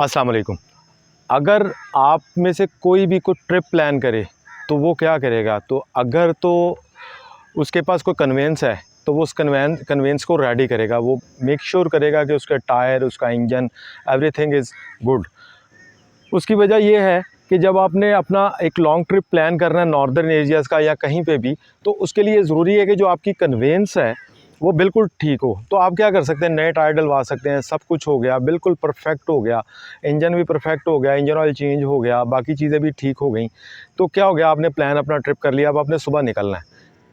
अस्सलाम वालेकुम। अगर आप में से कोई भी कोई ट्रिप प्लान करे तो वो क्या करेगा, तो अगर तो उसके पास कोई कन्वेंस है तो वो उस कन्वेंस को रेडी करेगा। वो मेक श्योर करेगा कि उसका टायर, उसका इंजन, एवरीथिंग इज़ गुड। उसकी वजह ये है कि जब आपने अपना एक लॉन्ग ट्रिप प्लान करना है नॉर्दर्न एरियाज़ का या कहीं पे भी, तो उसके लिए ज़रूरी है कि जो आपकी कन्वेंस है वो बिल्कुल ठीक हो। तो आप क्या कर सकते हैं, नए टायर डलवा सकते हैं, सब कुछ हो गया, बिल्कुल परफेक्ट हो गया, इंजन भी परफेक्ट हो गया, इंजन ऑयल चेंज हो गया, बाकी चीज़ें भी ठीक हो गई। तो क्या हो गया, आपने प्लान अपना ट्रिप कर लिया, अब आपने सुबह निकलना है,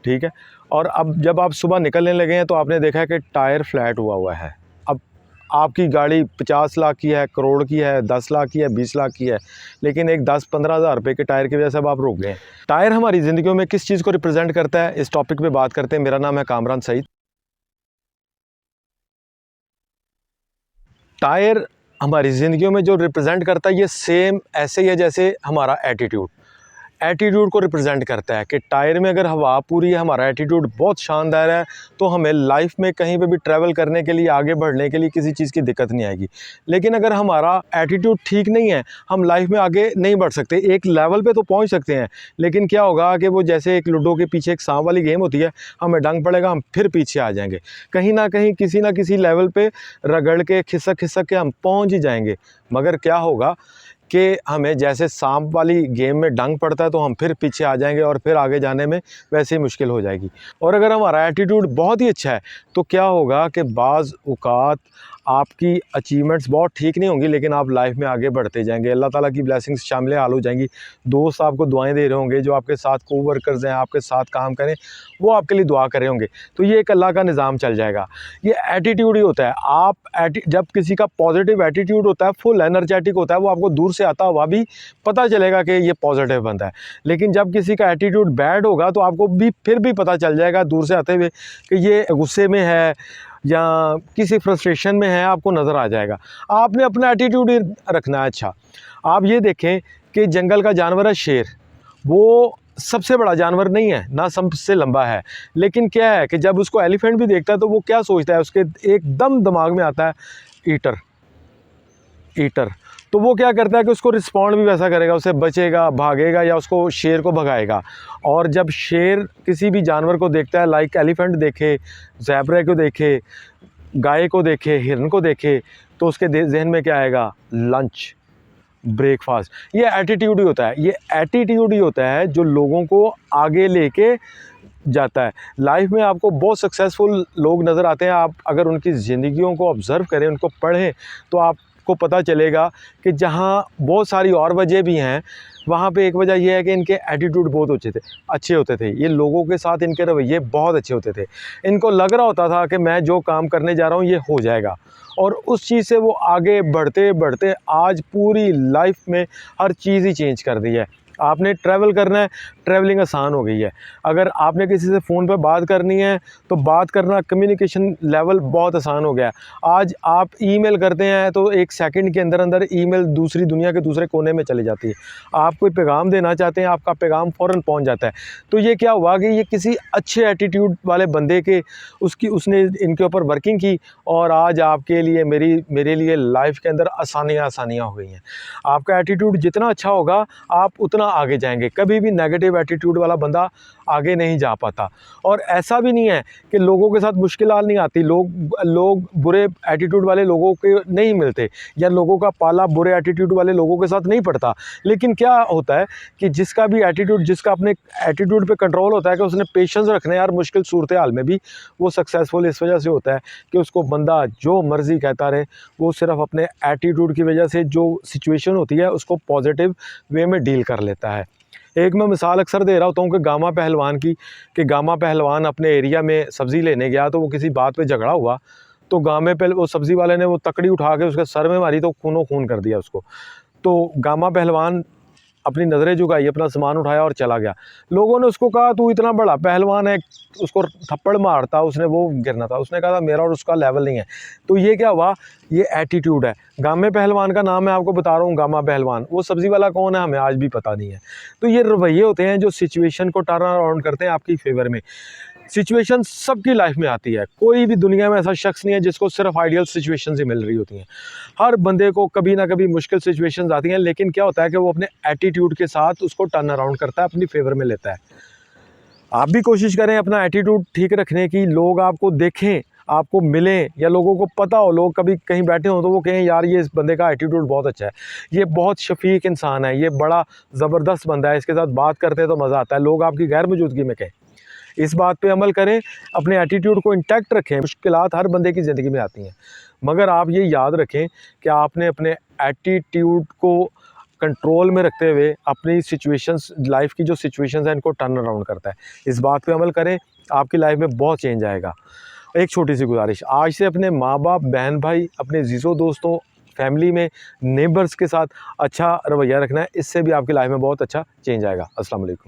ठीक है। और अब जब आप सुबह निकलने लगे हैं तो आपने देखा है कि टायर फ्लैट हुआ हुआ है। अब आपकी गाड़ी 50 लाख की है, करोड़ की है, 10 लाख की है, 20 लाख की है, लेकिन एक 10-15 हज़ार रुपये के टायर की वजह से अब आप रुक गए। टायर हमारी ज़िंदगियों में किस चीज़ को रिप्रेजेंट करता है, इस टॉपिक पे बात करते हैं। मेरा नाम है कामरान सईद। टायर हमारी ज़िंदगियों में जो रिप्रेजेंट करता है, ये सेम ऐसे ही है जैसे हमारा एटीट्यूड को रिप्रेजेंट करता है कि टायर में अगर हवा पूरी है, हमारा एटीट्यूड बहुत शानदार है, तो हमें लाइफ में कहीं पे भी ट्रैवल करने के लिए, आगे बढ़ने के लिए किसी चीज़ की दिक्कत नहीं आएगी। लेकिन अगर हमारा एटीट्यूड ठीक नहीं है, हम लाइफ में आगे नहीं बढ़ सकते। एक लेवल पे तो पहुंच सकते हैं, लेकिन क्या होगा कि वो जैसे एक लूडो के पीछे एक सांप वाली गेम होती है, हमें डंक पड़ेगा, हम फिर पीछे आ जाएंगे। कहीं ना कहीं किसी ना किसी लेवल पे रगड़ के, खिसक खिसक के हम पहुँच ही जाएंगे। मगर क्या होगा कि हमें जैसे सांप वाली गेम में डंक पड़ता है तो हम फिर पीछे आ जाएंगे और फिर आगे जाने में वैसे ही मुश्किल हो जाएगी। और अगर हमारा एटीट्यूड बहुत ही अच्छा है तो क्या होगा कि बाज़ औक़ात आपकी अचीवमेंट्स बहुत ठीक नहीं होंगी, लेकिन आप लाइफ में आगे बढ़ते जाएंगे, अल्लाह ताला की ब्लेसिंग्स शामिल हाल हो जाएंगी। दोस्त आपको दुआएं दे रहे होंगे, जो आपके साथ कोवर्कर्स हैं, आपके साथ काम करें, वो आपके लिए दुआ कर रहे होंगे। तो ये एक अल्लाह का निज़ाम चल जाएगा। ये एटीट्यूड ही होता है। जब किसी का पॉजिटिव एटीट्यूड होता है, फुल एनर्जेटिक होता है, वो आपको दूर से आता हुआ भी पता चलेगा कि ये पॉजिटिव बंदा है। लेकिन जब किसी का एटीट्यूड बैड होगा तो आपको भी फिर भी पता चल जाएगा दूर से आते हुए कि ये गुस्से में है या किसी फ्रस्ट्रेशन में है, आपको नज़र आ जाएगा। आपने अपना एटीट्यूड ही रखना है अच्छा। आप ये देखें कि जंगल का जानवर है शेर, वो सबसे बड़ा जानवर नहीं है, ना सबसे लंबा है, लेकिन क्या है कि जब उसको एलिफेंट भी देखता है तो वो क्या सोचता है, उसके एकदम दिमाग में आता है ईटर ईटर। तो वो क्या करता है कि उसको रिस्पॉन्ड भी वैसा करेगा, उसे बचेगा, भागेगा या उसको शेर को भगाएगा। और जब शेर किसी भी जानवर को देखता है, लाइक एलिफेंट देखे, ज़ेब्रा को देखे, गाय को देखे, हिरन को देखे, तो उसके जहन में क्या आएगा, लंच, ब्रेकफास्ट। ये एटीट्यूड ही होता है, ये एटीट्यूड ही होता है जो लोगों को आगे लेके जाता है। लाइफ में आपको बहुत सक्सेसफुल लोग नज़र आते हैं, आप अगर उनकी ज़िंदगियों को ऑब्ज़र्व करें, उनको पढ़ें, तो आपको पता चलेगा कि जहाँ बहुत सारी और वजह भी हैं, वहाँ पे एक वजह यह है कि इनके एटीट्यूड बहुत अच्छे होते थे। ये लोगों के साथ इनके रवैये बहुत अच्छे होते थे। इनको लग रहा होता था कि मैं जो काम करने जा रहा हूँ ये हो जाएगा, और उस चीज़ से वो आगे बढ़ते बढ़ते आज पूरी लाइफ में हर चीज़ ही चेंज कर दी है। आपने ट्रैवल करना है, ट्रैवलिंग आसान हो गई है। अगर आपने किसी से फ़ोन पर बात करनी है तो बात करना, कम्युनिकेशन लेवल बहुत आसान हो गया है। आज आप ईमेल करते हैं तो 1 सेकंड के अंदर अंदर ईमेल दूसरी दुनिया के दूसरे कोने में चली जाती है। आप कोई पैगाम देना चाहते हैं, आपका पैगाम फ़ौरन पहुंच जाता है। तो ये क्या हुआ कि ये किसी अच्छे एटीट्यूड वाले बंदे के उसने इनके ऊपर वर्किंग की, और आज आपके लिए, मेरे लिए लाइफ के अंदर आसानियाँ हो गई हैं। आपका एटीट्यूड जितना अच्छा होगा आप उतना आगे जाएंगे। कभी भी नेगेटिव एटीट्यूड वाला बंदा आगे नहीं जा पाता। और ऐसा भी नहीं है कि लोगों के साथ मुश्किल हाल नहीं आती, लोग बुरे एटीट्यूड वाले लोगों के नहीं मिलते, या लोगों का पाला बुरे एटीट्यूड वाले लोगों के साथ नहीं पड़ता। लेकिन क्या होता है कि जिसका अपने एटीट्यूड पे कंट्रोल होता है, कि उसने पेशेंस रखने यार मुश्किल सूरत हाल में भी, वो सक्सेसफुल इस वजह से होता है कि उसको बंदा जो मर्ज़ी कहता रहे, वो सिर्फ अपने एटीट्यूड की वजह से जो सिचुएशन होती है उसको पॉजिटिव वे में डील कर लेता है। एक मैं मिसाल अक्सर दे रहा होता हूँ कि गामा पहलवान की, कि गामा पहलवान अपने एरिया में सब्ज़ी लेने गया, तो वो किसी बात पे झगड़ा हुआ, तो गामे पे वो सब्ज़ी वाले ने वो तकड़ी उठा के उसके सर में मारी, तो खूनो खून कर दिया उसको। तो गामा पहलवान अपनी नज़रें झुकाई, अपना सामान उठाया और चला गया। लोगों ने उसको कहा तू इतना बड़ा पहलवान है, उसको थप्पड़ मारता, उसने वो गिरना था। उसने कहा था मेरा और उसका लेवल नहीं है। तो ये क्या हुआ, ये एटीट्यूड है। गामे पहलवान का नाम मैं आपको बता रहा हूँ, गामा पहलवान। वो सब्ज़ी वाला कौन है हमें आज भी पता नहीं है। तो ये रवैये होते हैं जो सिचुएशन को टर्न अराउंड करते हैं आपकी फेवर में। सिचुएशन सबकी लाइफ में आती है, कोई भी दुनिया में ऐसा शख्स नहीं है जिसको सिर्फ आइडियल सिचुएशंस ही मिल रही होती हैं। हर बंदे को कभी ना कभी मुश्किल सिचुएशंस आती हैं, लेकिन क्या होता है कि वो अपने एटीट्यूड के साथ उसको टर्न अराउंड करता है, अपनी फेवर में लेता है। आप भी कोशिश करें अपना एटीट्यूड ठीक रखने की, लोग आपको देखें, आपको मिलें, या लोगों को पता हो, लोग कभी कहीं बैठे हों तो वो कहें यार ये इस बंदे का एटीट्यूड बहुत अच्छा है, ये बहुत शफीक इंसान है, ये बड़ा ज़बरदस्त बंदा है, इसके साथ बात करते हैं तो मज़ा आता है, लोग आपकी गैर मौजूदगी में कहें। इस बात पे अमल करें, अपने एटीट्यूड को इंटैक्ट रखें। मुश्किलात हर बंदे की ज़िंदगी में आती हैं, मगर आप ये याद रखें कि आपने अपने एटीट्यूड को कंट्रोल में रखते हुए अपनी सिचुएशंस, लाइफ की जो सिचुएशंस हैं, इनको टर्न अराउंड करता है। इस बात पे अमल करें, आपकी लाइफ में बहुत चेंज आएगा। एक छोटी सी गुजारिश, आज से अपने माँ बाप, बहन भाई, अपने जीज़ों दोस्तों, फैमिली में, नेबर्स के साथ अच्छा रवैया रखना है, इससे भी आपकी लाइफ में बहुत अच्छा चेंज आएगा। अस्सलाम वालेकुम।